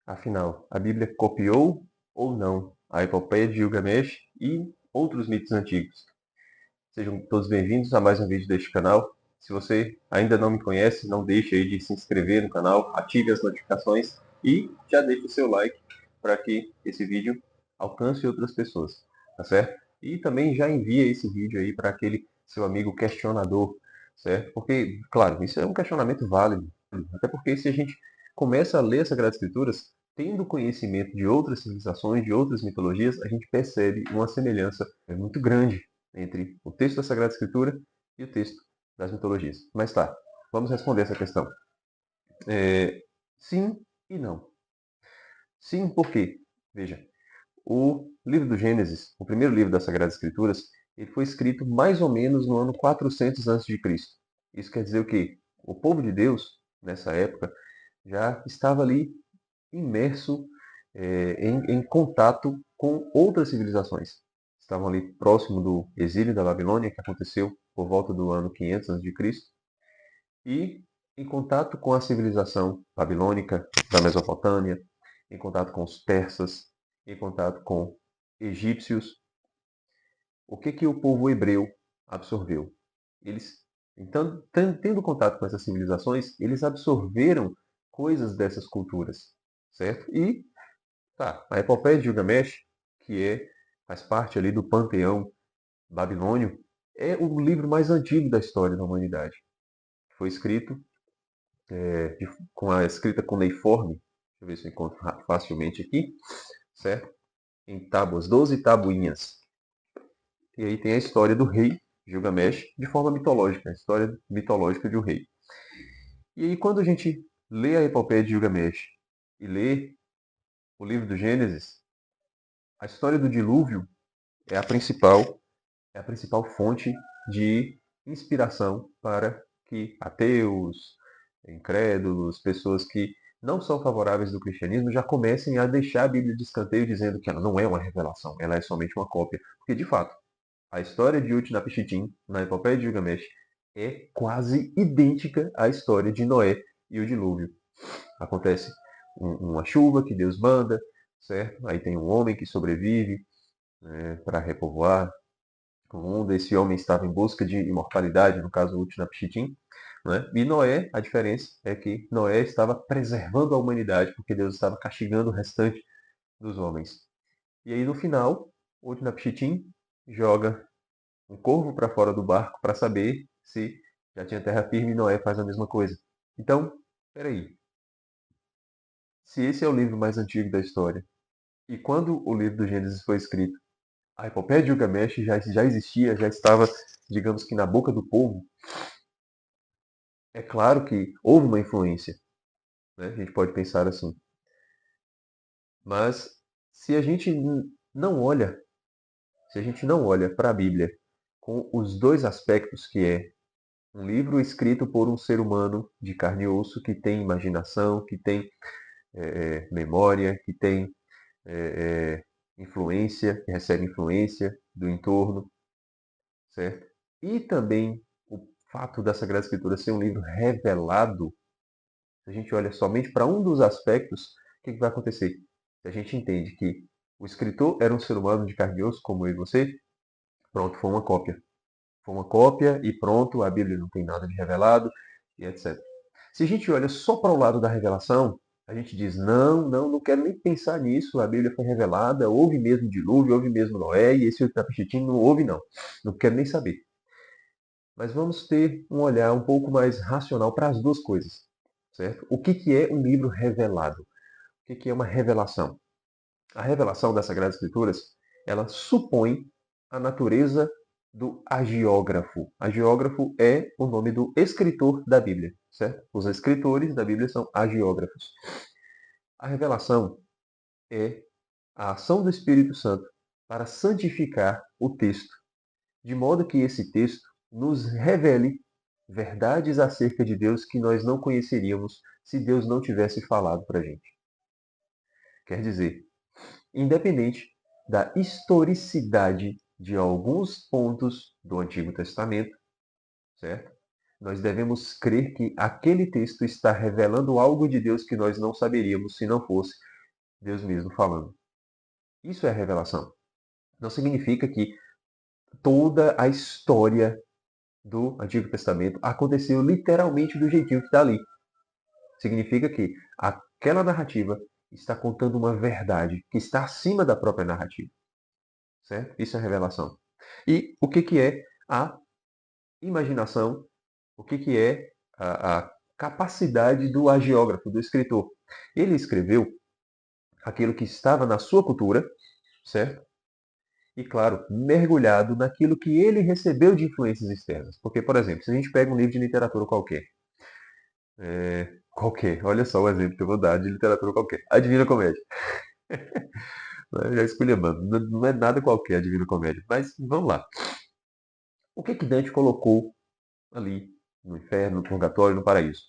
Afinal, a Bíblia copiou ou não a Epopeia de Gilgamesh e outros mitos antigos? Sejam todos bem-vindos a mais um vídeo deste canal. Se você ainda não me conhece, não deixe aí de se inscrever no canal, ative as notificações e já deixe o seu like para que esse vídeo alcance outras pessoas, tá certo? E também já envia esse vídeo aí para aquele seu amigo questionador, certo? Porque, claro, isso é um questionamento válido, até porque se a gente começa a ler as Sagradas Escrituras, tendo conhecimento de outras civilizações, de outras mitologias, a gente percebe uma semelhança muito grande entre o texto da Sagrada Escritura e o texto das mitologias. Mas tá, vamos responder essa questão. Sim e não. Sim, por quê? Veja, o livro do Gênesis, o primeiro livro das Sagradas Escrituras, ele foi escrito mais ou menos no ano 400 a.C. Isso quer dizer o quê? O povo de Deus, nessa época, já estava ali imerso em contato com outras civilizações. Estavam ali próximo do exílio da Babilônia, que aconteceu por volta do ano 500 a.C., e em contato com a civilização babilônica da Mesopotâmia, em contato com os persas, em contato com egípcios. O que que o povo hebreu absorveu? Eles, então, tendo contato com essas civilizações, eles absorveram coisas dessas culturas, certo? E tá, a Epopeia de Gilgamesh, que faz parte ali do panteão babilônio, é o livro mais antigo da história da humanidade. Foi escrito com a escrita cuneiforme, deixa eu ver se eu encontro facilmente aqui, certo? Em tábuas, 12 tabuinhas. E aí tem a história do rei Gilgamesh de forma mitológica, a história mitológica de um rei. E aí quando a gente lê a Epopeia de Gilgamesh e lê o livro do Gênesis, a história do dilúvio é a principal é a principal fonte de inspiração para que ateus, incrédulos, pessoas que não são favoráveis do cristianismo já comecem a deixar a Bíblia de escanteio dizendo que ela não é uma revelação, ela é somente uma cópia. Porque, de fato, a história de Utnapishtim, na Epopeia de Gilgamesh, é quase idêntica à história de Noé e o dilúvio. Acontece uma chuva que Deus manda, certo? Aí tem um homem que sobrevive, né, para repovoar o mundo. Esse homem estava em busca de imortalidade, no caso Utnapishtim, né? E Noé, a diferença é que Noé estava preservando a humanidade, porque Deus estava castigando o restante dos homens. E aí no final, Utnapishtim joga um corvo para fora do barco para saber se já tinha terra firme e Noé faz a mesma coisa. Então, peraí. Se esse é o livro mais antigo da história, e quando o livro do Gênesis foi escrito, a epopeia de Gilgamesh já existia, já estava, digamos que na boca do povo. É claro que houve uma influência, né? A gente pode pensar assim. Mas se a gente não olha, se a gente não olha para a Bíblia com os dois aspectos que é um livro escrito por um ser humano de carne e osso que tem imaginação, que tem memória, que tem é, influência, que recebe influência do entorno, certo? E também o fato da Sagrada Escritura ser um livro revelado. Se a gente olha somente para um dos aspectos, o que vai acontecer? Se a gente entende que o escritor era um ser humano de carne e osso, como eu e você, pronto, foi uma cópia. Foi uma cópia e pronto, a Bíblia não tem nada de revelado e etc. Se a gente olha só para o lado da revelação, a gente diz, não quero nem pensar nisso, a Bíblia foi revelada, houve mesmo dilúvio, houve mesmo Noé, e esse Utnapishtim não houve não. Não quero nem saber. Mas vamos ter um olhar um pouco mais racional para as duas coisas, certo? O que é um livro revelado? O que é uma revelação? A revelação das Sagradas Escrituras, ela supõe a natureza do agiógrafo. Agiógrafo é o nome do escritor da Bíblia, certo? Os escritores da Bíblia são agiógrafos. A revelação é a ação do Espírito Santo para santificar o texto, de modo que esse texto nos revele verdades acerca de Deus que nós não conheceríamos se Deus não tivesse falado para a gente. Quer dizer, independente da historicidade de alguns pontos do Antigo Testamento, certo? Nós devemos crer que aquele texto está revelando algo de Deus que nós não saberíamos se não fosse Deus mesmo falando. Isso é revelação. Não significa que toda a história do Antigo Testamento aconteceu literalmente do jeitinho que está ali. Significa que aquela narrativa está contando uma verdade que está acima da própria narrativa. Certo? Isso é revelação. E o que, que é a imaginação? O que, que é a capacidade do agiógrafo, do escritor? Ele escreveu aquilo que estava na sua cultura, certo? E, claro, mergulhado naquilo que ele recebeu de influências externas. Porque, por exemplo, se a gente pega um livro de literatura qualquer, qualquer, olha só o exemplo que eu vou dar de literatura qualquer, A Divina Comédia. Já esculhambando, não é nada qualquer a Divina Comédia, mas vamos lá. O que que Dante colocou ali no inferno, no purgatório, no paraíso?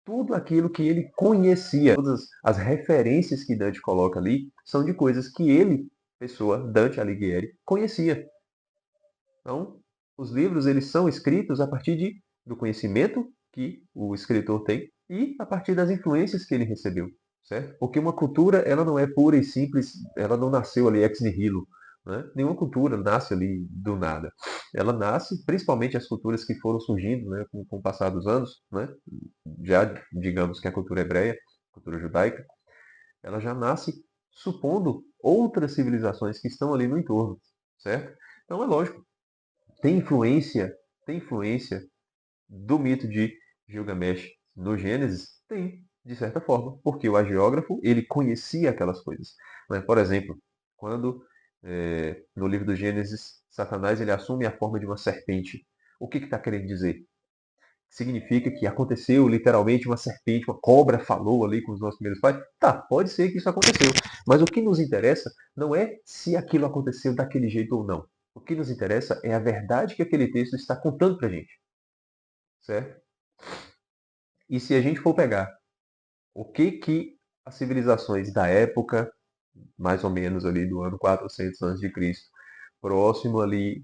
Tudo aquilo que ele conhecia, todas as referências que Dante coloca ali, são de coisas que ele, pessoa, Dante Alighieri, conhecia. Então, os livros eles são escritos a partir do conhecimento que o escritor tem e a partir das influências que ele recebeu, certo? Porque uma cultura ela não é pura e simples, ela não nasceu ali ex nihilo, né? Nenhuma cultura nasce ali do nada. Ela nasce, principalmente as culturas que foram surgindo, né, com o passar dos anos, né? Já digamos que a cultura hebreia, a cultura judaica, ela já nasce supondo outras civilizações que estão ali no entorno, certo? Então é lógico, tem influência, tem influência do mito de Gilgamesh no Gênesis? Tem, de certa forma, porque o agiógrafo ele conhecia aquelas coisas. Né? Por exemplo, quando no livro do Gênesis Satanás ele assume a forma de uma serpente, o que está querendo dizer? Significa que aconteceu literalmente uma serpente, uma cobra falou ali com os nossos primeiros pais? Tá, pode ser que isso aconteceu. Mas o que nos interessa não é se aquilo aconteceu daquele jeito ou não. O que nos interessa é a verdade que aquele texto está contando pra gente. Certo? E se a gente for pegar o que que as civilizações da época, mais ou menos ali do ano 400 a.C., próximo ali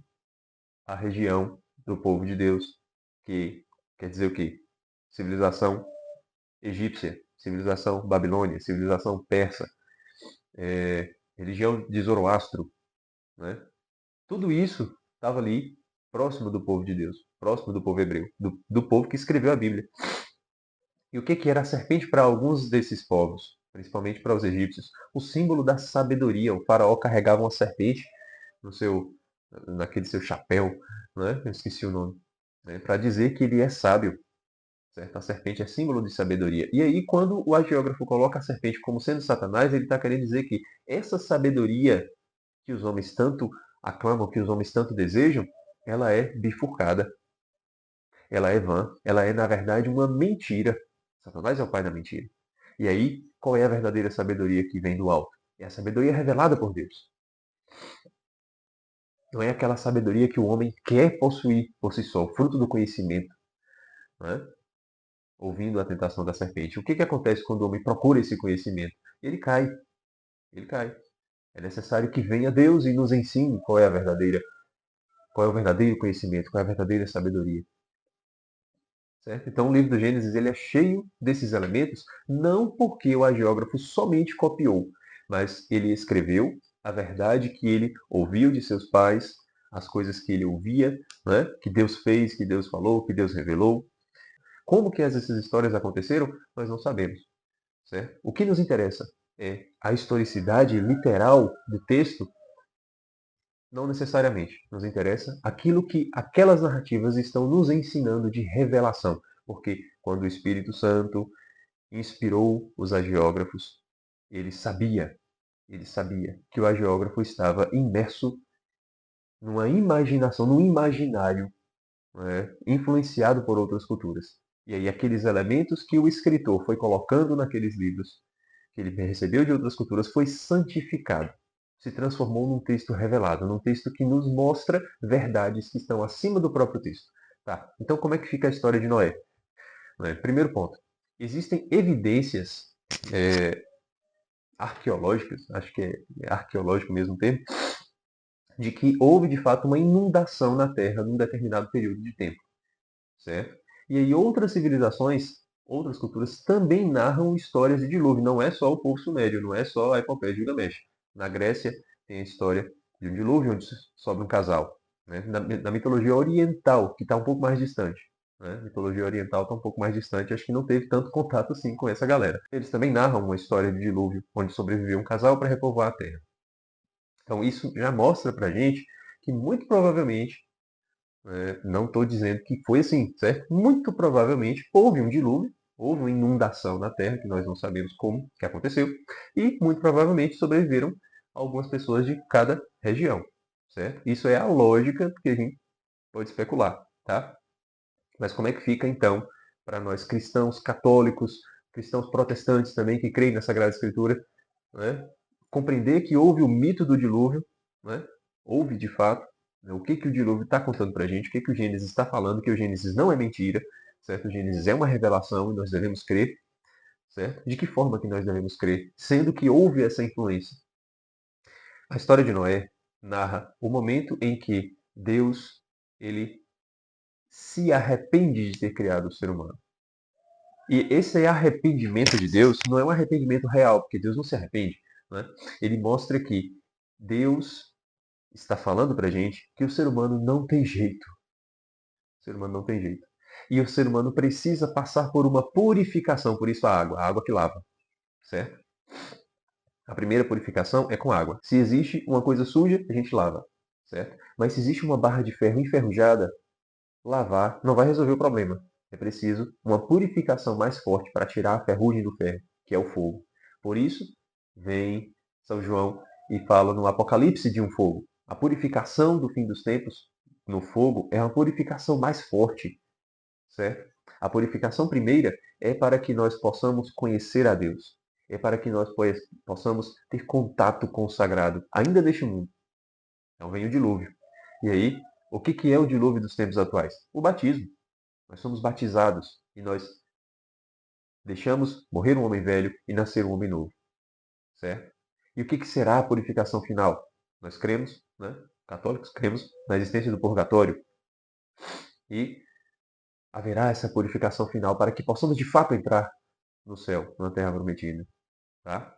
à região do povo de Deus, que quer dizer o quê? Civilização egípcia, civilização babilônia, civilização persa, religião de Zoroastro, né? Tudo isso estava ali próximo do povo de Deus, próximo do povo hebreu, do povo que escreveu a Bíblia. E o que que era a serpente para alguns desses povos, principalmente para os egípcios? O símbolo da sabedoria. O faraó carregava uma serpente no seu, naquele seu chapéu, né? Eu esqueci o nome, né? Para dizer que ele é sábio. Certo? A serpente é símbolo de sabedoria. E aí, quando o agiógrafo coloca a serpente como sendo Satanás, ele está querendo dizer que essa sabedoria que os homens tanto aclamam, que os homens tanto desejam, ela é bifurcada, ela é vã, ela é, na verdade, uma mentira. Satanás é o pai da mentira. E aí, qual é a verdadeira sabedoria que vem do alto? É a sabedoria revelada por Deus. Não é aquela sabedoria que o homem quer possuir por si só, fruto do conhecimento, né? Ouvindo a tentação da serpente. O que, que acontece quando o homem procura esse conhecimento? Ele cai, ele cai. É necessário que venha Deus e nos ensine qual é o verdadeiro conhecimento, qual é a verdadeira sabedoria. Certo? Então, o livro do Gênesis ele é cheio desses elementos, não porque o agiógrafo somente copiou, mas ele escreveu a verdade que ele ouviu de seus pais, as coisas que ele ouvia, né? Que Deus fez, que Deus falou, que Deus revelou. Como que essas histórias aconteceram, nós não sabemos. Certo? O que nos interessa é a historicidade literal do texto. Não necessariamente. Nos interessa aquilo que aquelas narrativas estão nos ensinando de revelação. Porque quando o Espírito Santo inspirou os agiógrafos, ele sabia, ele sabia que o agiógrafo estava imerso numa imaginação, num imaginário, né, influenciado por outras culturas. E aí aqueles elementos que o escritor foi colocando naqueles livros, que ele recebeu de outras culturas, foi santificado. Se transformou num texto revelado, num texto que nos mostra verdades que estão acima do próprio texto. Tá, então como é que fica a história de Noé? Né? Primeiro ponto. Existem evidências arqueológicas, acho que é arqueológico mesmo o termo, de que houve de fato uma inundação na Terra num determinado período de tempo, certo? E aí outras civilizações Outras culturas também narram histórias de dilúvio. Não é só o povo sumério, não é só a epopeia de Gilgamesh. Na Grécia tem a história de um dilúvio onde sobra um casal. Né? Na mitologia oriental, que está um pouco mais distante. Né? A mitologia oriental está um pouco mais distante, acho que não teve tanto contato assim com essa galera. Eles também narram uma história de dilúvio onde sobreviveu um casal para repovoar a Terra. Então isso já mostra para gente que muito provavelmente, não estou dizendo que foi assim, certo? Muito provavelmente houve um dilúvio, houve uma inundação na Terra, que nós não sabemos como que aconteceu, e muito provavelmente sobreviveram algumas pessoas de cada região, certo? Isso é a lógica que a gente pode especular, tá? Mas como é que fica então para nós cristãos católicos, cristãos protestantes também que creem na Sagrada Escritura, né? Compreender que houve o mito do dilúvio, né? Houve de fato, né? O que o dilúvio está contando para a gente, o que o Gênesis está falando, que o Gênesis não é mentira, certo? O Gênesis é uma revelação e nós devemos crer, certo? De que forma que nós devemos crer, sendo que houve essa influência? A história de Noé narra o momento em que Deus ele se arrepende de ter criado o ser humano. E esse arrependimento de Deus não é um arrependimento real, porque Deus não se arrepende. Né? Ele mostra que Deus está falando para a gente que o ser humano não tem jeito. O ser humano não tem jeito. E o ser humano precisa passar por uma purificação, por isso a água que lava. Certo? A primeira purificação é com água. Se existe uma coisa suja, a gente lava. Certo? Mas se existe uma barra de ferro enferrujada, lavar não vai resolver o problema. É preciso uma purificação mais forte para tirar a ferrugem do ferro, que é o fogo. Por isso, vem São João e fala no Apocalipse de um fogo. A purificação do fim dos tempos no fogo é uma purificação mais forte, certo? A purificação primeira é para que nós possamos conhecer a Deus. É para que nós possamos ter contato com o sagrado, ainda neste mundo. Então vem o dilúvio. E aí, o que é o dilúvio dos tempos atuais? O batismo. Nós somos batizados e nós deixamos morrer um homem velho e nascer um homem novo, certo? E o que será a purificação final? Nós cremos, né? Católicos cremos na existência do purgatório e haverá essa purificação final para que possamos de fato entrar no céu, na terra prometida, tá?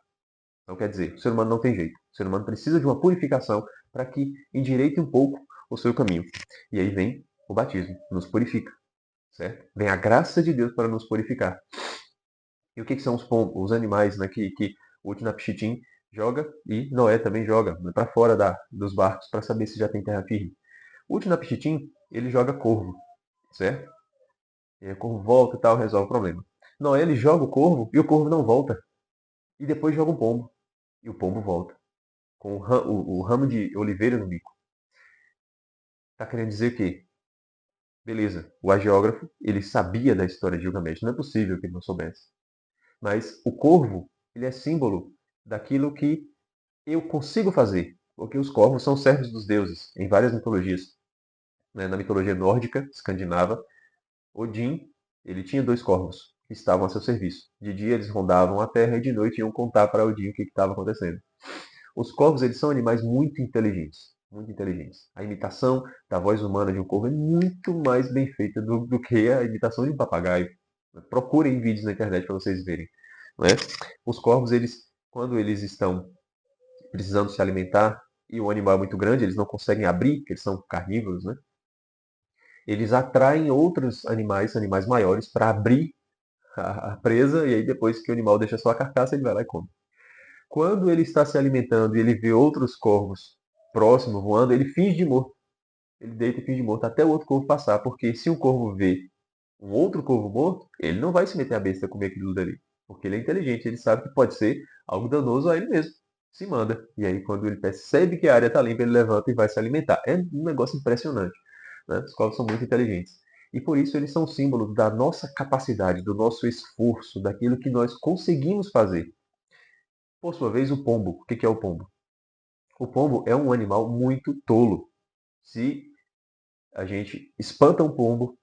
Então quer dizer, o ser humano não tem jeito. O ser humano precisa de uma purificação para que endireite um pouco o seu caminho. E aí vem o batismo, nos purifica, certo? Vem a graça de Deus para nos purificar. E o que são os animais, né, que o Utnapishtim joga e Noé também joga para fora dos barcos para saber se já tem terra firme. O Utnapishtim, ele joga corvo, certo? E aí o corvo volta e tal, resolve o problema. Noé, ele joga o corvo e o corvo não volta. E depois joga um pombo. E o pombo volta. Com o ramo de oliveira no bico. Tá querendo dizer o quê? Beleza, o agiógrafo, ele sabia da história de Gilgamesh. Não é possível que ele não soubesse. Mas o corvo, ele é símbolo daquilo que eu consigo fazer, porque os corvos são servos dos deuses em várias mitologias. Né? Na mitologia nórdica, escandinava, Odin, ele tinha dois corvos que estavam a seu serviço. De dia eles rondavam a terra e de noite iam contar para Odin o que estava acontecendo. Os corvos, eles são animais muito inteligentes. Muito inteligentes. A imitação da voz humana de um corvo é muito mais bem feita do que a imitação de um papagaio. Procurem vídeos na internet para vocês verem. Né? Os corvos, eles, quando eles estão precisando se alimentar e o animal é muito grande, eles não conseguem abrir, porque eles são carnívoros, né? Eles atraem outros animais, animais maiores, para abrir a presa e aí depois que o animal deixa sua carcaça, ele vai lá e come. Quando ele está se alimentando e ele vê outros corvos próximos voando, ele finge de morto. Ele deita e finge de morto até o outro corvo passar, porque se um corvo vê um outro corvo morto, ele não vai se meter a besta a comer aquilo dali. Porque ele é inteligente, ele sabe que pode ser algo danoso a ele mesmo. Se manda. E aí, quando ele percebe que a área está limpa, ele levanta e vai se alimentar. É um negócio impressionante. Né? Os corvos são muito inteligentes. E por isso eles são símbolos da nossa capacidade, do nosso esforço, daquilo que nós conseguimos fazer. Por sua vez, o pombo. O que é o pombo? O pombo é um animal muito tolo. Se a gente espanta um pombo,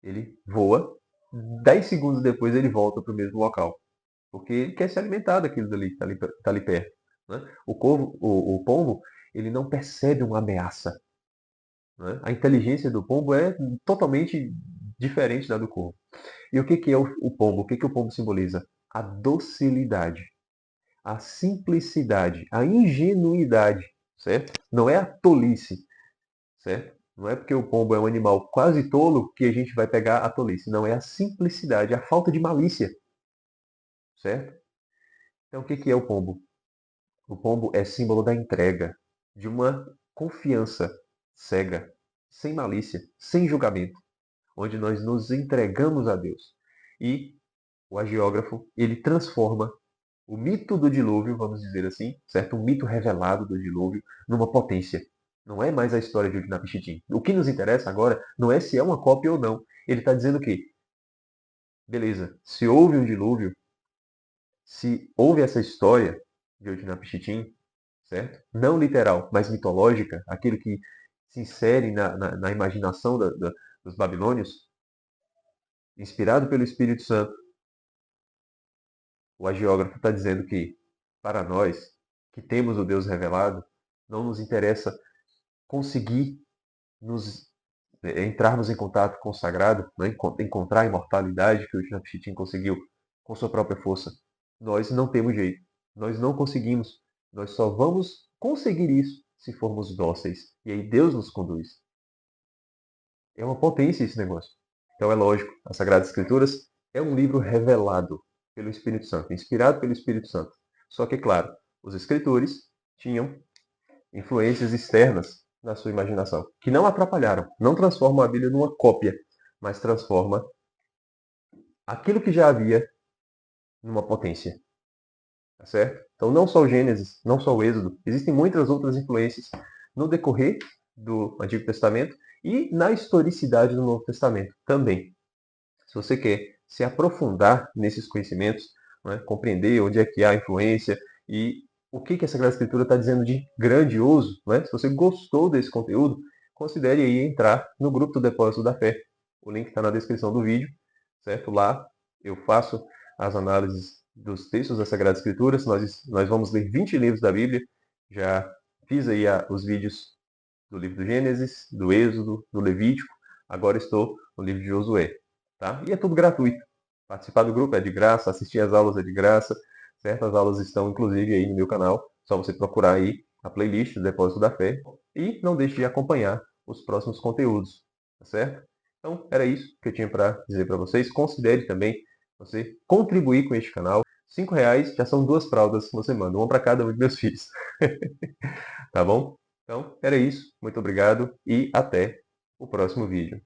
ele voa, 10 segundos depois ele volta para o mesmo local. Porque ele quer se alimentar daquilo dali que está ali perto. Né? O pombo, ele não percebe uma ameaça. Né? A inteligência do pombo é totalmente diferente da do corvo. E o que que é o pombo? O que que o pombo simboliza? A docilidade, a simplicidade, a ingenuidade, certo? Não é a tolice, certo? Não é porque o pombo é um animal quase tolo que a gente vai pegar a tolice. Não, é a simplicidade, a falta de malícia, certo? Então, o que que é o pombo? O pombo é símbolo da entrega, de uma confiança cega, sem malícia, sem julgamento, onde nós nos entregamos a Deus. E o agiógrafo, ele transforma o mito do dilúvio, vamos dizer assim, certo? Um mito revelado do dilúvio numa potência. Não é mais a história de Utnapishtim. O que nos interessa agora não é se é uma cópia ou não. Ele está dizendo que, beleza, se houve um dilúvio, se houve essa história de Utnapishtim, certo? Não literal, mas mitológica, aquilo que se insere na imaginação dos babilônios, inspirado pelo Espírito Santo, o agiógrafo está dizendo que, para nós, que temos o Deus revelado, não nos interessa conseguir nos entrarmos em contato com o sagrado, né? Encontrar a imortalidade que o Utnapishtim conseguiu com sua própria força. Nós não temos jeito. Nós não conseguimos. Nós só vamos conseguir isso se formos dóceis. E aí Deus nos conduz. É uma potência esse negócio. Então é lógico, as Sagradas Escrituras é um livro revelado pelo Espírito Santo, inspirado pelo Espírito Santo. Só que, claro, os escritores tinham influências externas na sua imaginação, que não atrapalharam, não transformam a Bíblia numa cópia, mas transforma aquilo que já havia numa potência. Tá certo? Então, não só o Gênesis, não só o Êxodo, existem muitas outras influências no decorrer do Antigo Testamento e na historicidade do Novo Testamento também. Se você quer se aprofundar nesses conhecimentos, né, compreender onde é que há influência e o que, que a Sagrada Escritura está dizendo de grandioso, né? Se você gostou desse conteúdo, considere aí entrar no grupo do Depósito da Fé. O link está na descrição do vídeo, certo? Lá eu faço as análises dos textos da Sagrada Escritura. Nós vamos ler 20 livros da Bíblia. Já fiz aí os vídeos do livro do Gênesis, do Êxodo, do Levítico. Agora estou no livro de Josué. Tá? E é tudo gratuito. Participar do grupo é de graça, assistir às aulas é de graça. Certo? As aulas estão, inclusive, aí no meu canal. Só você procurar aí a playlist do Depósito da Fé. E não deixe de acompanhar os próximos conteúdos. Tá certo? Então, era isso que eu tinha para dizer para vocês. Considere também você contribuir com este canal. R$ 5 já são 2 fraldas que você manda. Uma para cada um dos meus filhos. Tá bom? Então, era isso. Muito obrigado e até o próximo vídeo.